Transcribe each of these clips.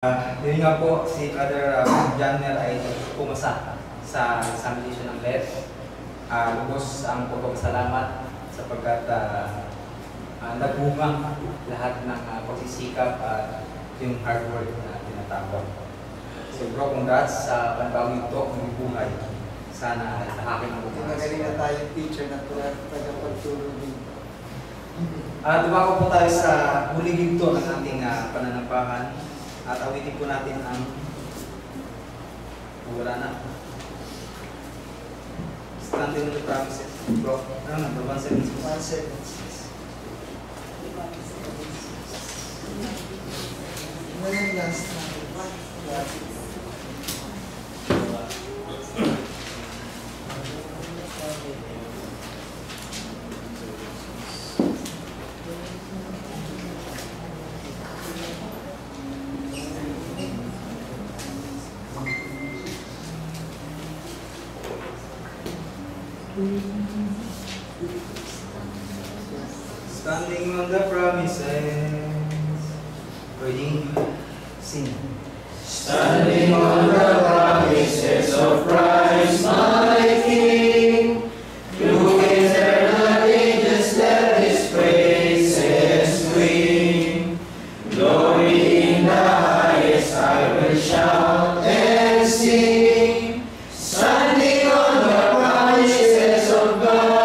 Yun nga po, si Brother Janner ay pumasa sa examination ng LET. Lubos ang pagpapasalamat sapagkat nagbunga lahat ng pagsisikap at yung hard work na tinatawag. So bro, congrats sa panibagong ito ng buhay. Sana nakakin ang buhay. Magaling na tayong teacher na tagapagturo din. Dumako po tayo sa huling ginto ng ating pananampahan. At awitin po natin ang wala na. Standing on the promises. Bro, ano number 176? 176. Ano yung last number? Standing on the promises. Reading, sing. Standing on the promises of Christ, my King, through eternal ages let His praises ring. Glory in the highest I will shout and sing. Standing on the promises of God.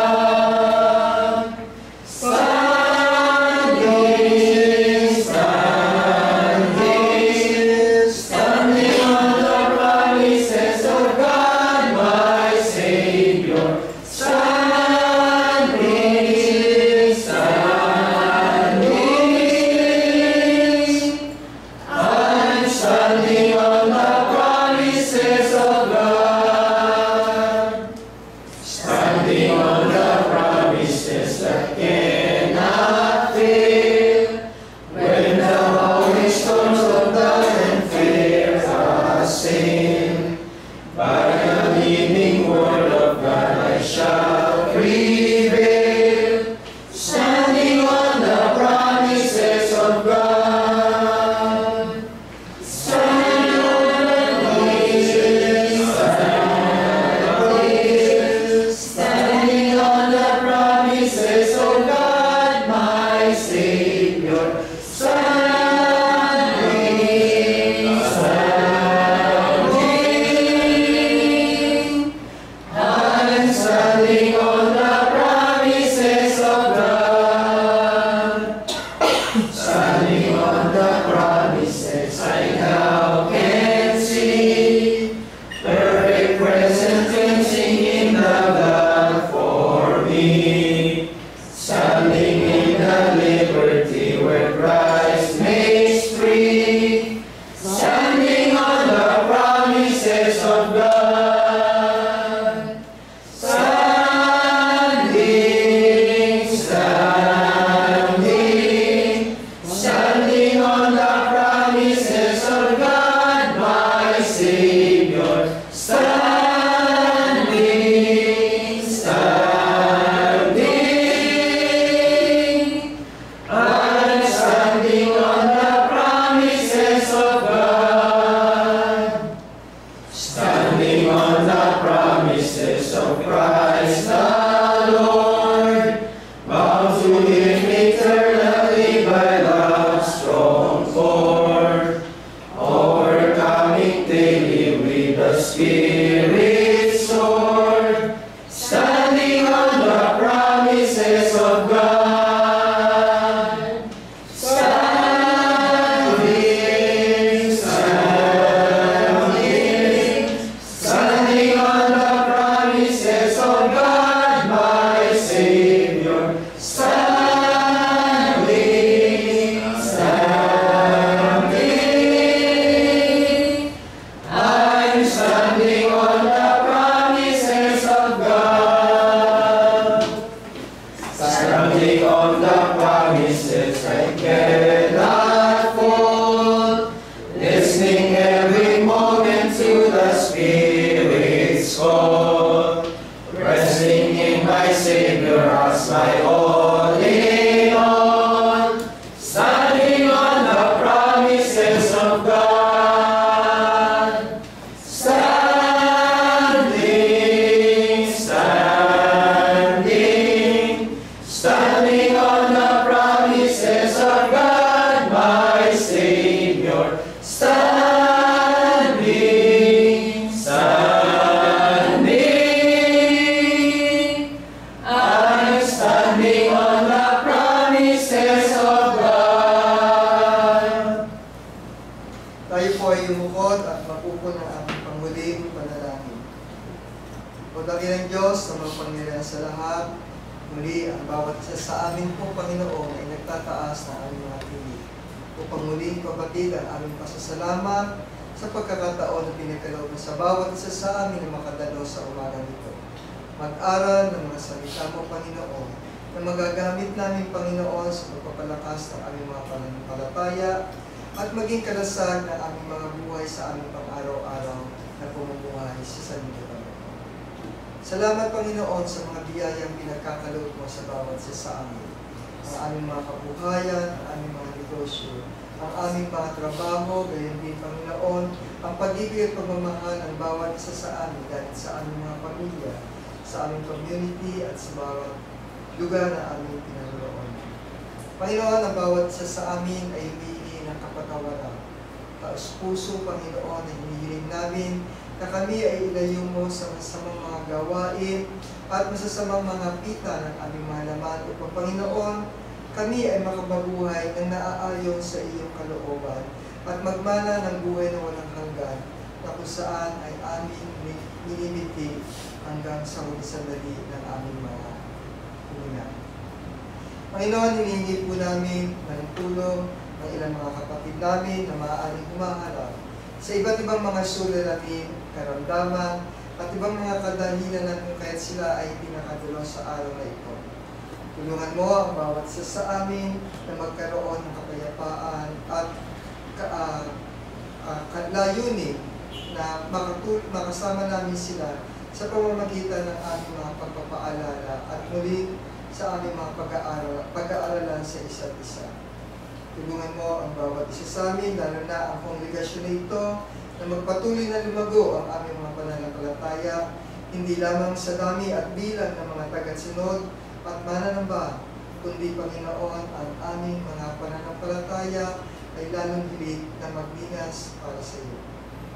Standing Tayo po ay yumukod at mapupo ng aming panghuling panalangin. O dakilang Diyos na mapangyarihan sa lahat, muli ang bawat isa sa amin po, Panginoon, ay nagtataas ng aming mga tinig. Upang muling pabatid ang aming pasasalamat sa pagkakataon na pinagkaloob sa bawat isa sa amin na makadalo sa umaga nito. Mag-aral ng mga salita mo, Panginoon, na magagamit namin, Panginoon, sa pagpapalakas ng aming mga pananampalataya at maging kalasag ng aming mga buhay sa aming pang-araw-araw na pumumuhay sa salita mo. Salamat, Panginoon, sa mga biyayang pinagkakaloob mo sa bawat isa sa amin. Ang aming mga kabuhayan, ang aming mga negosyo, ang aming mga trabaho, gayon din, Panginoon, ang pag-ibig at pagmamahal ng bawat isa sa amin dahil sa aming mga pamilya, sa aming community at sa bawat lugar na aming pinarooon. Panginoon, ang bawat isa sa amin ay humihingi ng kapatawaran. Taos puso, Panginoon, na hinihiling namin na kami ay ilayo mo sa masamang mga gawain at masasamang mga pita ng aming mga laman upang, Panginoon, kami ay makababuhay ng naaayon sa iyong kalooban at magmana ng buhay na walang hanggan na kung saan ay aming nilimitin hanggang sa huli sandali ng aming mga hininga. Panginoon, hinihingi po namin ng tulong ng ilang mga kapatid namin na maaaring humaharap sa iba't ibang mga suliranin, karamdaman, at ibang mga kadahilan na kung kaya't sila ay pinakadalo sa araw na ito. Tulungan mo ang bawat isa sa amin na magkaroon ng kapayapaan at layunin na makasama namin sila sa pamamagitan ng aming mga pagpapaalala at muli sa aming mga pag-aaralan sa isa't isa. Tulungan mo ang bawat isa sa amin, lalo na ang kongregasyon na ito, na magpatuloy na lumago ang aming mga pananampalataya, hindi lamang sa dami at bilang ng mga tagasunod at mananamba, kundi, Panginoon, ang aming mga pananampalataya ay lalong hilig na magbingas para sa iyo.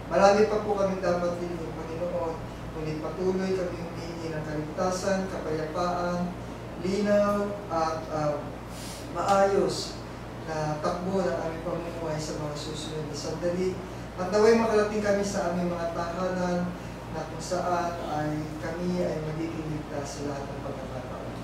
Marami pa po kami dapat hilingin, Panginoon, kundi patuloy kami humingi ng kaligtasan, kapayapaan, linaw at maayos na takbo ng aming pamumuhay sa mga susunod na sandali. At naway makarating kami sa aming mga tahanan na kung saan ay kami ay magiging ligtas sa lahat ng pagkakataon.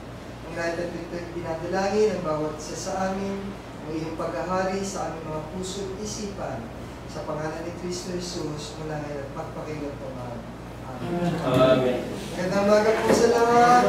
Ang lahat at ito ay pinadalangin ang bawat isa sa amin, ang iyong paghahari sa aming mga puso at isipan. Sa pangalan ni Kristo Jesus, mula ngayon at pagpakilang po. Amen. Amen. Magandang umaga po sa lahat.